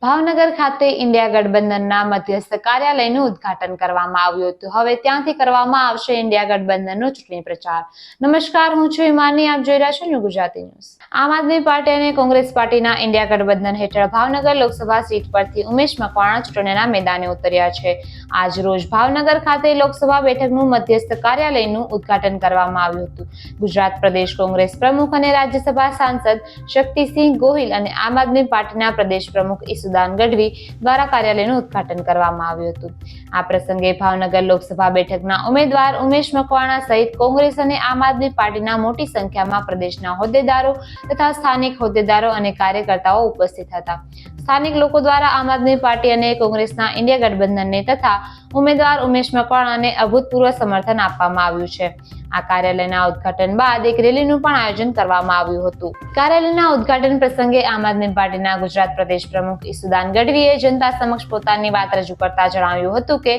ભાવનગર ખાતે ઇન્ડિયા ગઠબંધનના મધ્યસ્થ કાર્યાલયનું ઉદ્ઘાટન કરવામાં આવ્યું હતું। હવે ત્યાંથી કરવામાં આવશે ઇન્ડિયા ગઠબંધનનો ચૂંટણી પ્રચાર। નમસ્કાર, હું છું હિમાની, આપ જોઈ રહ્યા છો ન્યૂ ગુજરાતી ન્યૂઝ। આમ આદમી પાર્ટી અને કોંગ્રેસ પાર્ટીના ઇન્ડિયા ગઠબંધન હેઠળ ભાવનગર લોકસભા સીટ પરથી ઉમેશ મકવાણા ચૂંટણીના મેદાને ઉતર્યા છે। આજ રોજ ભાવનગર ખાતે લોકસભા બેઠકનું મધ્યસ્થ કાર્યાલયનું ઉદ્ઘાટન કરવામાં આવ્યું હતું। ગુજરાત પ્રદેશ કોંગ્રેસ પ્રમુખ અને રાજ્યસભા સાંસદ શક્તિસિંહ ગોહિલ અને આમ આદમી પાર્ટીના પ્રદેશ પ્રમુખ ઈસુદાન ગઢવી દ્વારા કાર્યાલયનું ઉદ્ઘાટન કરવામાં આવ્યું હતું। આ પ્રસંગે ભાવનગર લોકસભા બેઠકના ઉમેદવાર ઉમેશ મકવાણા સહિત કોંગ્રેસ અને આમ આદમી પાર્ટીના મોટી સંખ્યામાં પ્રદેશના હોદ્દેદારો તથા સ્થાનિક હોદ્દેદારો અને કાર્યકર્તાઓ ઉપસ્થિત હતા। સ્થાનિક લોકો દ્વારા આમ આદમી પાર્ટી અને કોંગ્રેસના ઇન્ડિયા ગઠબંધનને તથા ઉમેદવાર ઉમેશ મકવાણાને અભૂતપૂર્વ સમર્થન આપવામાં આવ્યું છે। આ કાર્યાલયના ઉદ્ઘાટન બાદ એક રેલીનું પણ આયોજન કરવામાં આવ્યું હતું। કાર્યાલયના ઉદ્ઘાટન પ્રસંગે આમ આદમી પાર્ટીના ગુજરાત પ્રદેશ પ્રમુખ ઈસુદાન ગઢવીએ જનતા સમક્ષ પોતાની વાત રજૂ કરતા જણાવ્યું હતું કે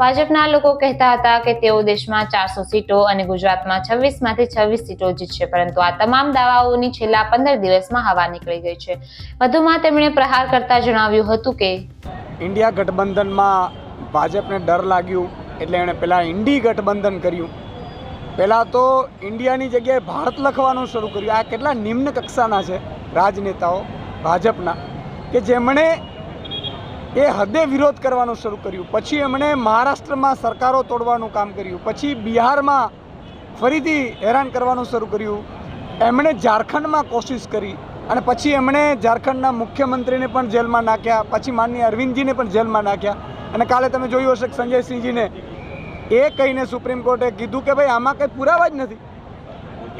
ભાજપના લોકો કહેતા હતા કે તેઓ દેશમાં 400 સીટો અને ગુજરાતમાં 26 માંથી 26 સીટો જીતશે, પરંતુ આ તમામ દાવાઓની છેલ્લા 15 દિવસમાં હવા નીકળી ગઈ છે। વધુમાં તેમણે પ્રહાર કરતા જણાવ્યું હતું કે ઇન્ડિયા ગઠબંધનમાં ભાજપને ડર લાગ્યું એટલે એણે પહેલાં ઇન્ડી ગઠબંધન કર્યું। પહેલાં તો ઇન્ડિયાની જગ્યાએ ભારત લખવાનું શરૂ કર્યું। આ કેટલા નિમ્ન કક્ષાના છે રાજનેતાઓ ભાજપના કે જેમણે એ હદે વિરોધ કરવાનું શરૂ કર્યું। પછી એમણે મહારાષ્ટ્રમાં સરકારો તોડવાનું કામ કર્યું, પછી બિહારમાં ફરીથી હેરાન કરવાનું શરૂ કર્યું, એમણે ઝારખંડમાં કોશિશ કરી અને પછી એમણે ઝારખંડના મુખ્યમંત્રીને પણ જેલમાં નાખ્યા, પછી માનનીય અરવિંદજીને પણ જેલમાં નાખ્યા। અને કાલે તમે જોયું હશે કે સંજયસિંહજીને એ કહીને સુપ્રીમ કોર્ટે કીધું કે ભાઈ આમાં કંઈ પુરાવા જ નથી।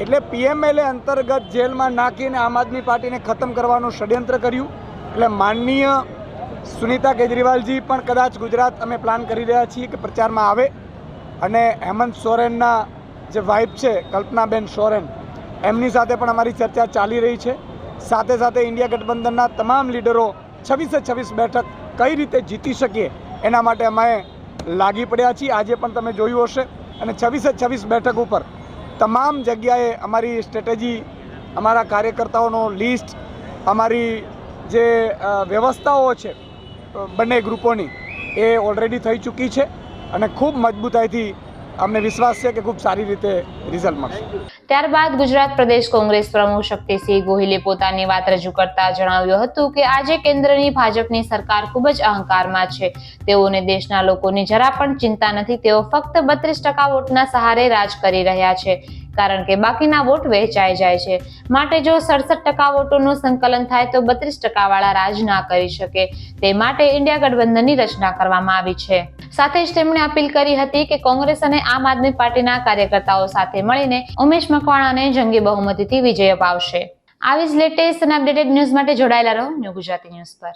એટલે પીએમએલએ અંતર્ગત જેલમાં નાખીને આમ આદમી પાર્ટીને ખતમ કરવાનું ષડયંત્ર કર્યું। એટલે માનનીય સુનીતા કેજરીવાલજી પણ કદાચ ગુજરાત અમે પ્લાન કરી રહ્યા છીએ કે પ્રચારમાં આવે અને હેમંત સોરેનના જે વાઇફ છે કલ્પનાબેન સોરેન એમની સાથે પણ અમારી ચર્ચા ચાલી રહી છે। સાથે સાથે ઇન્ડિયા ગઠબંધનના તમામ લીડરો 26 બેઠક કઈ રીતે જીતી શકીએ એના માટે અમે લાગી પડ્યા છીએ। આજે પણ તમે જોયું હશે અને 26 બેઠક ઉપર તમામ જગ્યાએ અમારી સ્ટ્રેટેજી, અમારા કાર્યકર્તાઓનો લિસ્ટ, અમારી જે વ્યવસ્થાઓ છે બંને ગ્રુપોની એ ઓલરેડી થઈ ચૂકી છે અને ખૂબ મજબૂતાઈથી અમને વિશ્વાસ છે કે ખૂબ સારી રીતે રિઝલ્ટ મળશે। ત્યારબાદ ગુજરાત પ્રદેશ કોંગ્રેસ પ્રમુખ શક્તિસિંહ ગોહિલે પોતાની વાત રજૂ કરતા જણાવ્યું હતું કે આજે કેન્દ્રની ભાજપની સરકાર ખૂબ જ અહંકારમાં છે। તેઓને દેશના લોકોની જરા પણ ચિંતા નથી। તેઓ ફક્ત 32% વોટના સહારે રાજ કરી રહ્યા છે, કારણ કે બાકીના વોટ વહેંચાઈ જાય છે। માટે જો 67% વોટોનું સંકલન થાય તો 32% વાળા રાજ ના કરી શકે, તે માટે ઇન્ડિયા ગઠબંધનની રચના કરવામાં આવી છે। સાથે જ તેમણે અપીલ કરી હતી કે કોંગ્રેસ અને આમ આદમી પાર્ટીના કાર્યકર્તાઓ સાથે મળીને ઉમેશ મકવાણાને જંગી બહુમતીથી વિજય અપાવશે। આવી જ લેટેસ્ટ અને અપડેટેડ ન્યૂઝ માટે જોડાયેલા રહો ન્યૂ ગુજરાતી ન્યૂઝ પર।